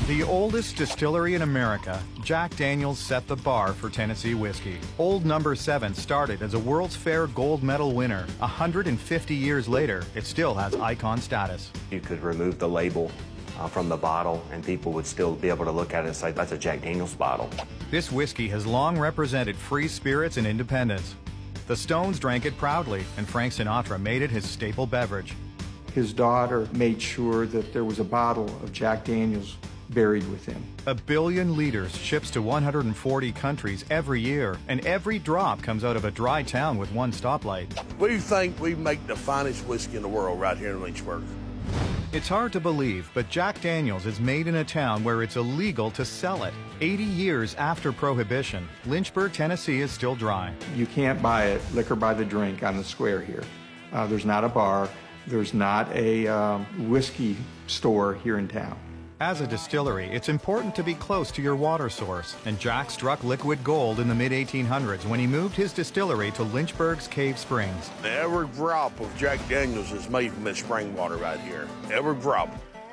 The oldest distillery in America, Jack Daniel's set the bar for Tennessee whiskey. Old Number 7 started as a World's Fair gold medal winner. 150 years later, it still has icon status. You could remove the label from the bottle and people would still be able to look at it and say, that's a Jack Daniel's bottle. This whiskey has long represented free spirits and independence. The Stones drank it proudly, and Frank Sinatra made it his staple beverage. His daughter made sure that there was a bottle of Jack Daniel's buried with him. 1 billion liters ships to 140 countries every year, and every drop comes out of a dry town with one stoplight. We think we make the finest whiskey in the world right here in Lynchburg. It's hard to believe, but Jack Daniel's is made in a town where it's illegal to sell it. 80 years after Prohibition, Lynchburg, Tennessee is still dry. You can't buy it liquor by the drink on the square here. There's not a bar. There's not a whiskey store here in town. As a distillery, it's important to be close to your water source, and Jack struck liquid gold in the mid-1800s when he moved his distillery to Lynchburg's Cave Springs. Every drop of Jack Daniel's is made from this spring water right here. Every drop.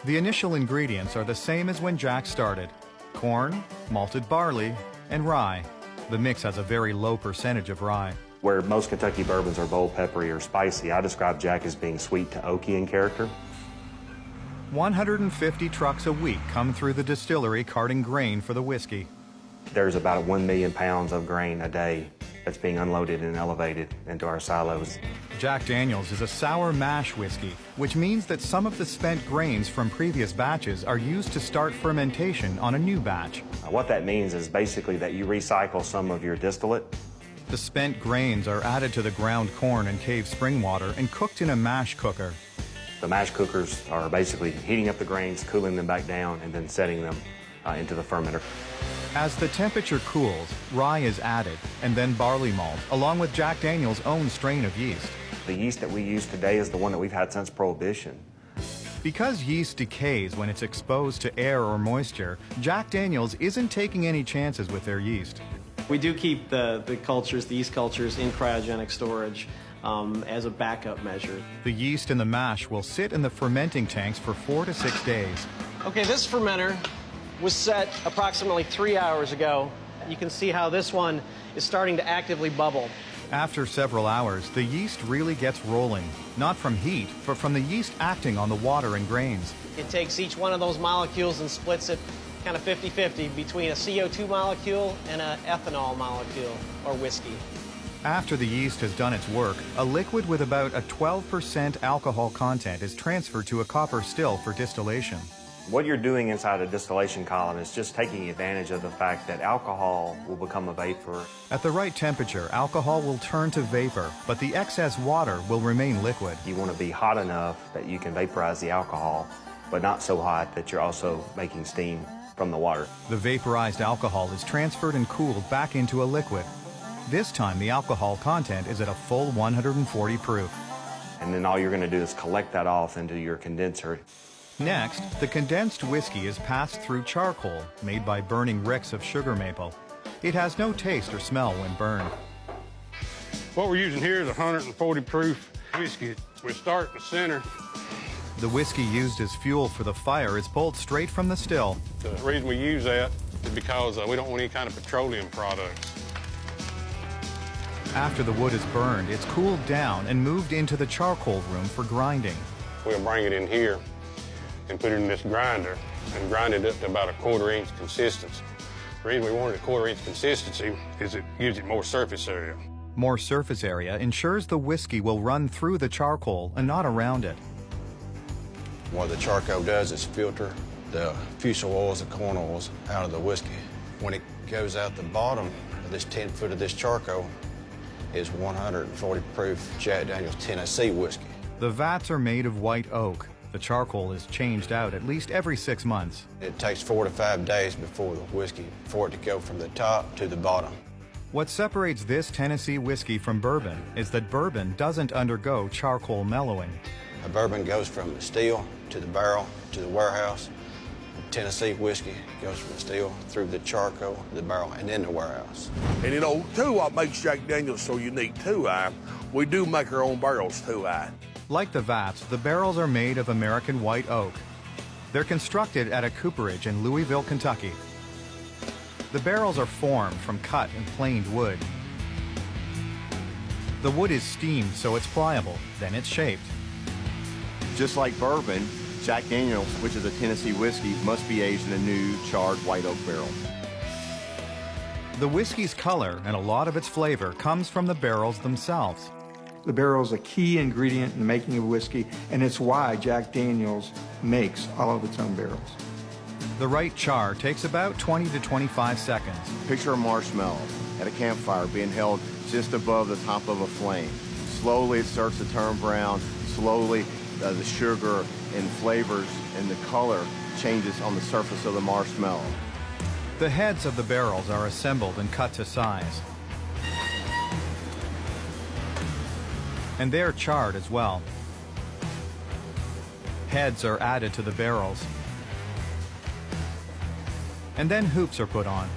The initial ingredients are the same as when Jack started: corn, malted barley, and rye. The mix has a very low percentage of rye. Where most Kentucky bourbons are bold, peppery, or spicy, I describe Jack as being sweet to oaky in character. 150 trucks a week come through the distillery carting grain for the whiskey. There's about 1 million pounds of grain a day that's being unloaded and elevated into our silos. Jack Daniel's is a sour mash whiskey, which means that some of the spent grains from previous batches are used to start fermentation on a new batch. What that means is basically that you recycle some of your distillate. The spent grains are added to the ground corn and cave spring water and cooked in a mash cooker. The mash cookers are basically heating up the grains, cooling them back down, and then setting them into the fermenter. As the temperature cools, rye is added, and then barley malt, along with Jack Daniel's own strain of yeast. The yeast that we use today is the one that we've had since Prohibition. Because yeast decays when it's exposed to air or moisture, Jack Daniel's isn't taking any chances with their yeast. We do keep the yeast cultures, in cryogenic storage as a backup measure. The yeast in the mash will sit in the fermenting tanks for 4 to 6 days. Okay, this fermenter was set approximately 3 hours ago. You can see how this one is starting to actively bubble. After several hours, the yeast really gets rolling, not from heat, but from the yeast acting on the water and grains. It takes each one of those molecules and splits it kind of 50-50 between a CO2 molecule and an ethanol molecule, or whiskey. After the yeast has done its work, a liquid with about a 12% alcohol content is transferred to a copper still for distillation. What you're doing inside a distillation column is just taking advantage of the fact that alcohol will become a vapor. At the right temperature, alcohol will turn to vapor, but the excess water will remain liquid. You want to be hot enough that you can vaporize the alcohol, but not so hot that you're also making steam from the water. The vaporized alcohol is transferred and cooled back into a liquid. This time, the alcohol content is at a full 140 proof. And then all you're going to do is collect that off into your condenser. Next, the condensed whiskey is passed through charcoal, made by burning ricks of sugar maple. It has no taste or smell when burned. What we're using here is 140 proof whiskey. We start in the center. The whiskey used as fuel for the fire is pulled straight from the still. The reason we use that is because we don't want any kind of petroleum products. After the wood is burned, it's cooled down and moved into the charcoal room for grinding. We'll bring it in here and put it in this grinder and grind it up to about a 1/4 inch consistency. The reason we wanted a 1/4 inch consistency is it gives it more surface area. More surface area ensures the whiskey will run through the charcoal and not around it. What the charcoal does is filter the fusel oils and corn oils out of the whiskey. When it goes out the bottom of this 10 foot of this charcoal is 140 proof Jack Daniel's Tennessee whiskey. The vats are made of white oak. The charcoal is changed out at least every 6 months. It takes 4 to 5 days before the whiskey for it to go from the top to the bottom. What separates this Tennessee whiskey from bourbon is that bourbon doesn't undergo charcoal mellowing. A bourbon goes from the still to the barrel to the warehouse. Tennessee whiskey goes from the still through the charcoal, the barrel, and then the warehouse. And you know, too, what makes Jack Daniel's so unique too, we do make our own barrels too, Like the vats, the barrels are made of American white oak. They're constructed at a cooperage in Louisville, Kentucky. The barrels are formed from cut and planed wood. The wood is steamed so it's pliable, then it's shaped. Just like bourbon, Jack Daniel's, which is a Tennessee whiskey, must be aged in a new charred white oak barrel. The whiskey's color and a lot of its flavor comes from the barrels themselves. The barrel is a key ingredient in the making of whiskey, and it's why Jack Daniel's makes all of its own barrels. The right char takes about 20 to 25 seconds. Picture a marshmallow at a campfire being held just above the top of a flame. Slowly it starts to turn brown. Slowly the sugar and flavors and the color changes on the surface of the marshmallow. The heads of the barrels are assembled and cut to size. And they're charred as well. Heads are added to the barrels. And then hoops are put on.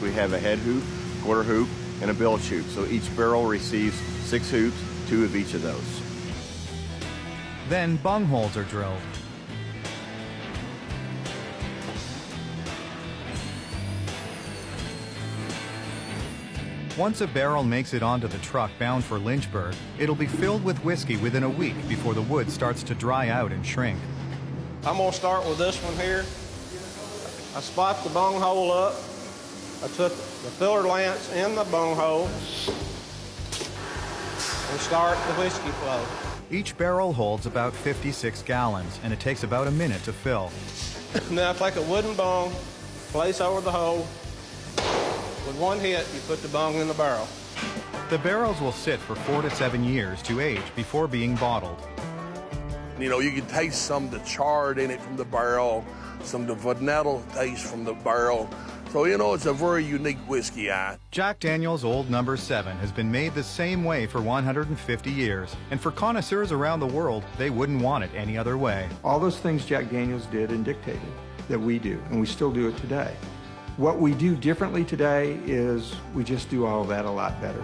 We have a head hoop, quarter hoop, and a bilge hoop. So each barrel receives 6 hoops, 2 of each of those. Then bung holes are drilled. Once a barrel makes it onto the truck bound for Lynchburg, it'll be filled with whiskey within a week before the wood starts to dry out and shrink. I'm gonna start with this one here. I spot the bung hole up. I took the filler lance in the bung hole and start the whiskey flow. Each barrel holds about 56 gallons, and it takes about a minute to fill. Now take a wooden bung, place over the hole. With one hit, you put the bung in the barrel. The barrels will sit for 4 to 7 years to age before being bottled. You know, you can taste some of the charred in it from the barrel, some of the vanilla taste from the barrel. So, you know, it's a very unique whiskey. Jack Daniel's Old No. 7 has been made the same way for 150 years. And for connoisseurs around the world, they wouldn't want it any other way. All those things Jack Daniel's did and dictated that we do, and we still do it today. What we do differently today is we just do all of that a lot better.